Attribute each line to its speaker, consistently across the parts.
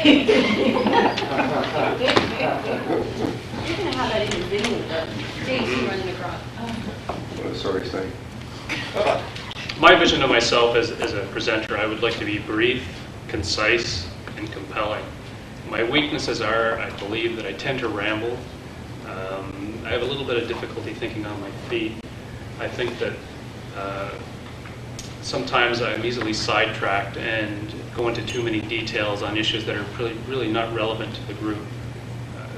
Speaker 1: You're going to have that individual, but Dave's running across.
Speaker 2: What is Sorry saying?
Speaker 3: My vision of myself as a presenter, I would like to be brief, concise, and compelling. My weaknesses are, I believe, that I tend to ramble. I have a little bit of difficulty thinking on my feet. I think that sometimes I'm easily sidetracked and go into too many details on issues that are really not relevant to the group.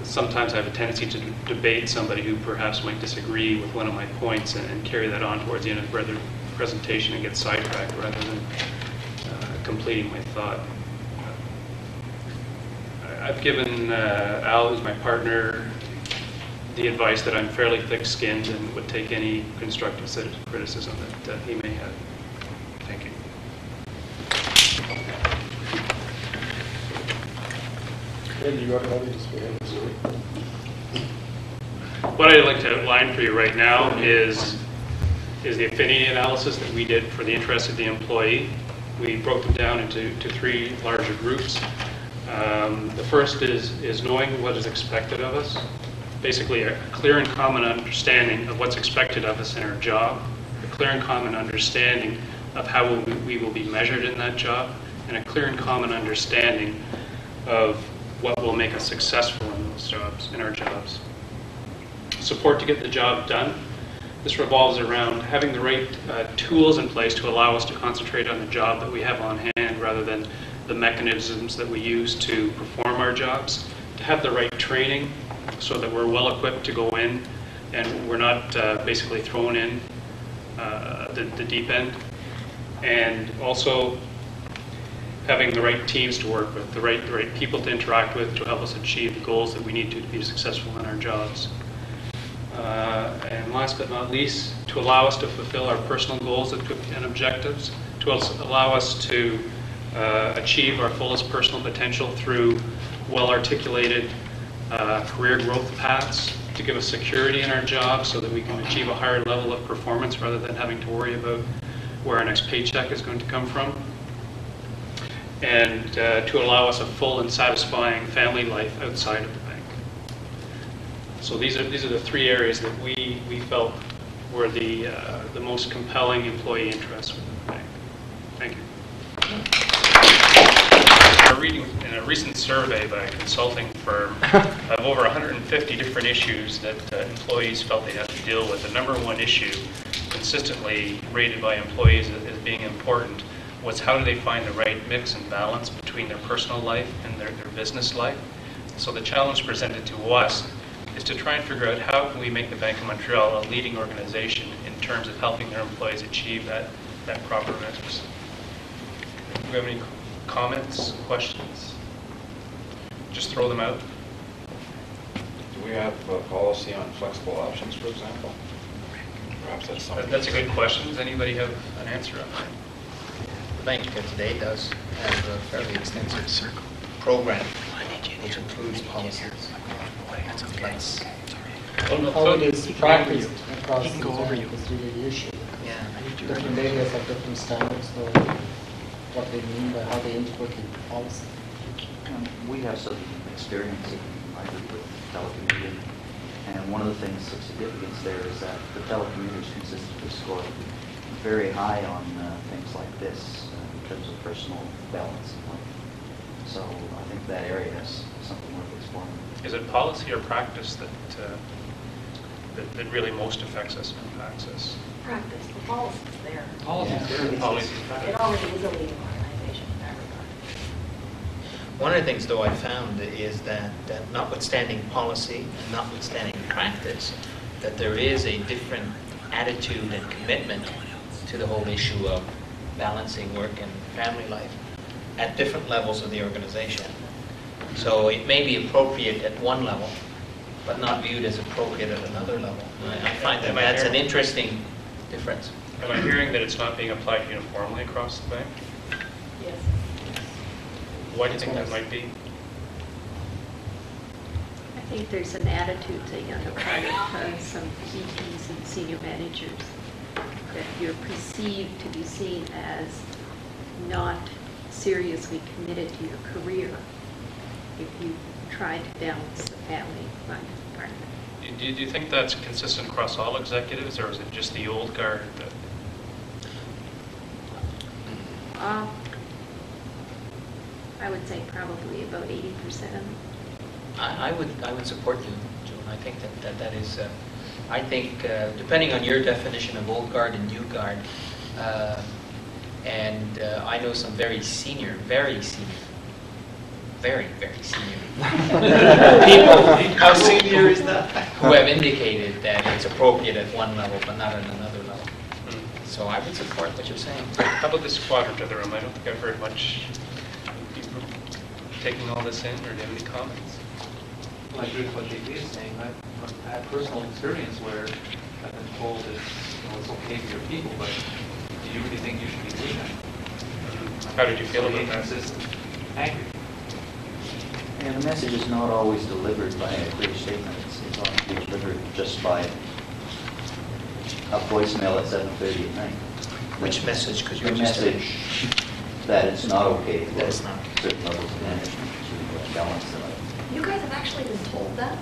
Speaker 3: Sometimes I have a tendency to debate somebody who perhaps might disagree with one of my points and carry that on towards the end of the presentation and get sidetracked rather than completing my thought. I've given Al, who's my partner, the advice that I'm fairly thick-skinned and would take any constructive criticism that he may have. Thank you.
Speaker 4: And you got all these hands.
Speaker 3: What I'd like to outline for you right now is the affinity analysis that we did for the interest of the employee. We broke them down into three larger groups. The first is knowing what is expected of us. Basically, a clear and common understanding of what's expected of us in our job, a clear and common understanding of how we will be measured in that job, and a clear and common understanding of what will make us successful in those jobs, in our jobs. Support to get the job done. This revolves around having the right tools in place to allow us to concentrate on the job that we have on hand rather than the mechanisms that we use to perform our jobs. To have the right training so that we're well equipped to go in and we're not basically thrown in the deep end. And also having the right teams to work with, the right people to interact with to help us achieve the goals that we need to be successful in our jobs. And last but not least, to allow us to fulfill our personal goals and objectives, to allow us to achieve our fullest personal potential through well-articulated career growth paths, to give us security in our job so that we can achieve a higher level of performance rather than having to worry about where our next paycheck is going to come from, and to allow us a full and satisfying family life outside of the bank. So these are the three areas that we felt were the most compelling employee interests within the bank. Thank you. In a recent survey by a consulting firm of over 150 different issues that employees felt they had to deal with, the number one issue consistently rated by employees as being important was how do they find the right mix and balance between their personal life and their business life. So the challenge presented to us is to try and figure out how can we make the Bank of Montreal a leading organization in terms of helping their employees achieve that proper mix. Do we have any comments, questions? Just throw them out.
Speaker 5: Do we have a policy on flexible options, for example? Perhaps that's something.
Speaker 3: That's a good question. Does anybody have an answer on that?
Speaker 6: The bank today does have a fairly extensive program which includes policies. That's,
Speaker 4: How it is practiced across the bank is really the issue.
Speaker 6: yeah.
Speaker 4: Different areas have different standards for what they mean by how they integrate the policy.
Speaker 7: We have some experience with telecommuting, and one of the things of significance there is that the telecommuters consistently score very high on things like this in terms of personal balance in life. So I think that area is something worth exploring.
Speaker 3: Is it policy or practice that really most affects us and impacts us?
Speaker 1: Practice, the policy's there.
Speaker 3: Policy.
Speaker 1: It already is a leading organization in that regard.
Speaker 6: One of the things, though, I found is that notwithstanding policy and notwithstanding practice, that there is a different attitude and commitment to the whole issue of balancing work and family life at different levels of the organization. So it may be appropriate at one level, but not viewed as appropriate at another level. I find that that's an interesting difference.
Speaker 3: Am I hearing that it's not being applied uniformly across the bank?
Speaker 1: Yes.
Speaker 3: Why do you think that might be?
Speaker 8: I think there's an attitude on the part of some VPs and senior managers that you're perceived to be seen as not seriously committed to your career you try to balance the family life part.
Speaker 3: Do you think that's consistent across all executives, or is it just the old guard that?
Speaker 8: I would say probably about 80% of them.
Speaker 6: I would support you, Joan. I think that is, I think, depending on your definition of old guard and new guard, and I know some very senior, very senior people.
Speaker 5: How senior is that?
Speaker 6: Who have indicated that it's appropriate at one level, but not at another level. So I would support what you're saying.
Speaker 3: How about this quadrant of the room? I don't think I've heard much people taking all this in, or do you have any comments?
Speaker 9: Well, I agree with what JP is saying. I've had personal experience where I've been told it's okay for your people, but do you really think you should be doing that?
Speaker 3: How did you feel about that?
Speaker 9: Inconsistent, angry.
Speaker 7: And the message is not always delivered by a clear statement. It's often delivered just by a voicemail at 7:30 at night.
Speaker 6: Which message could you
Speaker 7: The
Speaker 6: just...
Speaker 7: message that it's not okay for
Speaker 6: That it's not.
Speaker 7: certain levels of management to balance the life.
Speaker 1: You guys have actually been told that?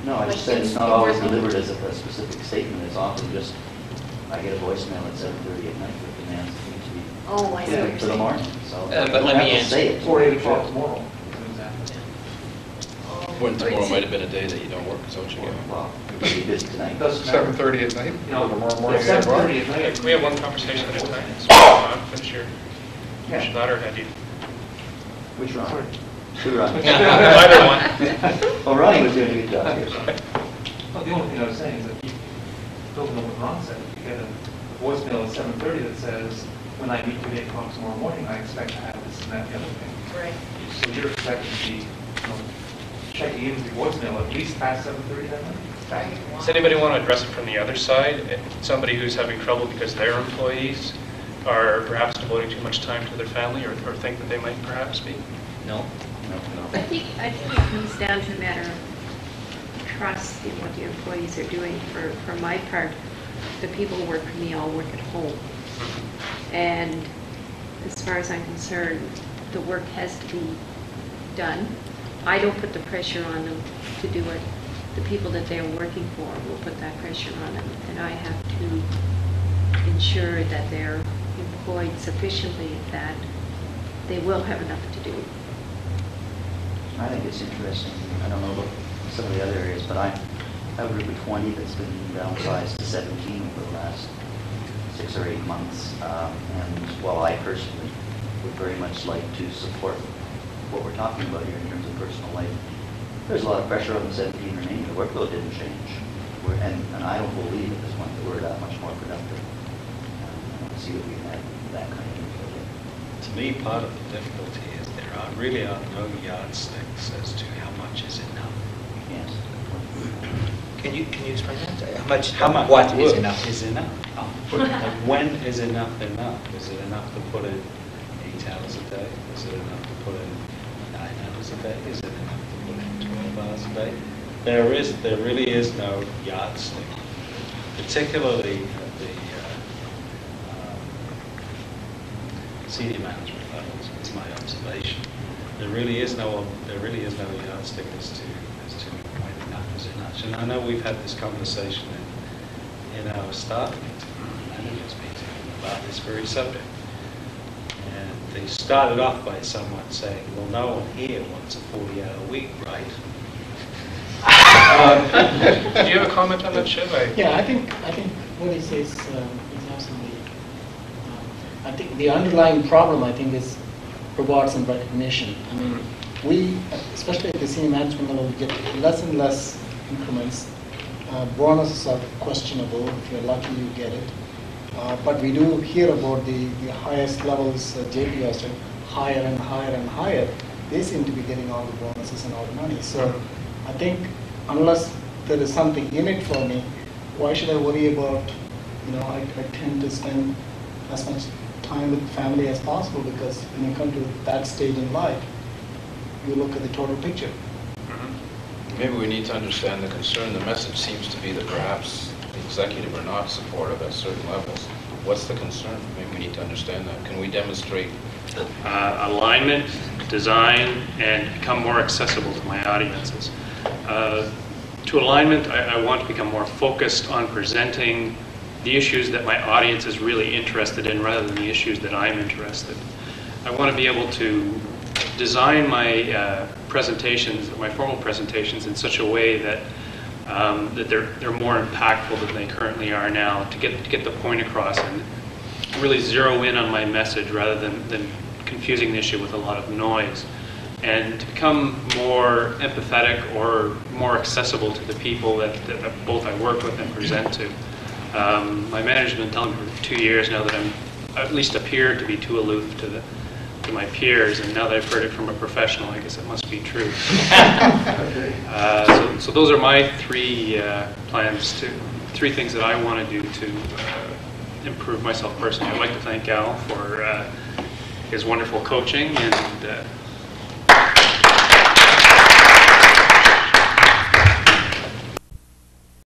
Speaker 7: No, I just said it's not always delivered as a specific statement. It's often just, I get a voicemail at 7:30 at night with demands that need to be
Speaker 1: Oh, I see what you're
Speaker 7: for the
Speaker 1: saying.
Speaker 7: morning. So
Speaker 6: but
Speaker 7: you don't
Speaker 6: let
Speaker 7: have
Speaker 6: me
Speaker 7: to
Speaker 6: answer.
Speaker 7: say it.
Speaker 9: Or 8 o'clock tomorrow, as an example.
Speaker 5: When tomorrow might have been a day that you don't work, is that what you get?
Speaker 7: Well, you did tonight.
Speaker 9: It doesn't matter.
Speaker 2: 7:30 at night?
Speaker 9: You know,
Speaker 2: Tomorrow morning,
Speaker 9: at 7:30 at night.
Speaker 3: Can we have one conversation at a time? So, finish your thought, or had you?
Speaker 7: Which Ronnie? Two Ronnie.
Speaker 3: Either one.
Speaker 7: Well, Ronnie was doing a good job here.
Speaker 9: Well, the only thing I was saying is that building on what Ron said, you get a voicemail at 7:30 that says, when I meet you at 8 o'clock tomorrow morning, I expect to have this and that, the other thing.
Speaker 1: Right.
Speaker 9: So you're expected to be, checking in with your voicemail at least past 7:30 that night?
Speaker 3: Does anybody want to address it from the other side? Somebody who's having trouble because their employees are perhaps devoting too much time to their family, or think that they might perhaps be?
Speaker 6: No?
Speaker 8: I think it comes down to a matter of trust in what the employees are doing. For my part, the people who work for me all work at home. And as far as I'm concerned, the work has to be done. I don't put the pressure on them to do it. The people that they're working for will put that pressure on them. And I have to ensure that they're employed sufficiently that they will have enough to do.
Speaker 7: I think it's interesting. I don't know about some of the other areas, but I have a group of 20 that's been downsized to 17 over the last 6 or 8 months. And while I personally would very much like to support what we're talking about here in terms of personal life, there's a lot of pressure on the 17 remaining. The workload didn't change. And I don't believe at this point that we're that much more productive. I don't see that we've had that kind of input.
Speaker 10: To me, part of the difficulty is there really are no yardsticks as to how much is enough.
Speaker 7: Yes.
Speaker 6: Can you explain that?
Speaker 10: How much
Speaker 6: What is
Speaker 10: work
Speaker 6: enough?
Speaker 10: is enough? Like, when is enough enough? Is it enough to put in 8 hours a day? Is it enough to put in 9 hours a day? Is it enough to put in 12 hours a day? There really is no yardstick, particularly at the senior management levels. Is my observation. There really is no yardstick as to when enough is enough. And I know we've had this conversation in our staff meeting, managers meeting, about this very subject. And they started off by someone saying, well, no one here wants a 40-hour week, right?
Speaker 3: Do you have a comment on that, Shiv?
Speaker 4: Yeah, I think what he says is absolutely. I think the underlying problem, I think, is rewards and recognition. I mean, we, especially at the senior management level, we get less and less increments. Bonuses are questionable. If you're lucky, you get it. But we do hear about the highest levels, JP has said, higher and higher and higher. They seem to be getting all the bonuses and all the money. So I think unless there is something in it for me, why should I worry about, I tend to spend as much time with family as possible, because when you come to that stage in life, you look at the total picture.
Speaker 5: Maybe we need to understand the concern. The message seems to be that perhaps the executive are not supportive at certain levels. What's the concern? Maybe we need to understand that. Can we demonstrate
Speaker 3: alignment, design, and become more accessible to my audiences. To alignment, I want to become more focused on presenting the issues that my audience is really interested in rather than the issues that I'm interested in. I want to be able to design my presentations, my formal presentations, in such a way that that they're more impactful than they currently are now, to get the point across and really zero in on my message rather than confusing the issue with a lot of noise, and to become more empathetic or more accessible to the people that both I work with and present to. My manager's been telling me for 2 years now that I'm at least appeared to be too aloof to my peers, and now that I've heard it from a professional, I guess it must be true. So those are my three plans, three things that I want to do to improve myself personally. I'd like to thank Al for his wonderful coaching and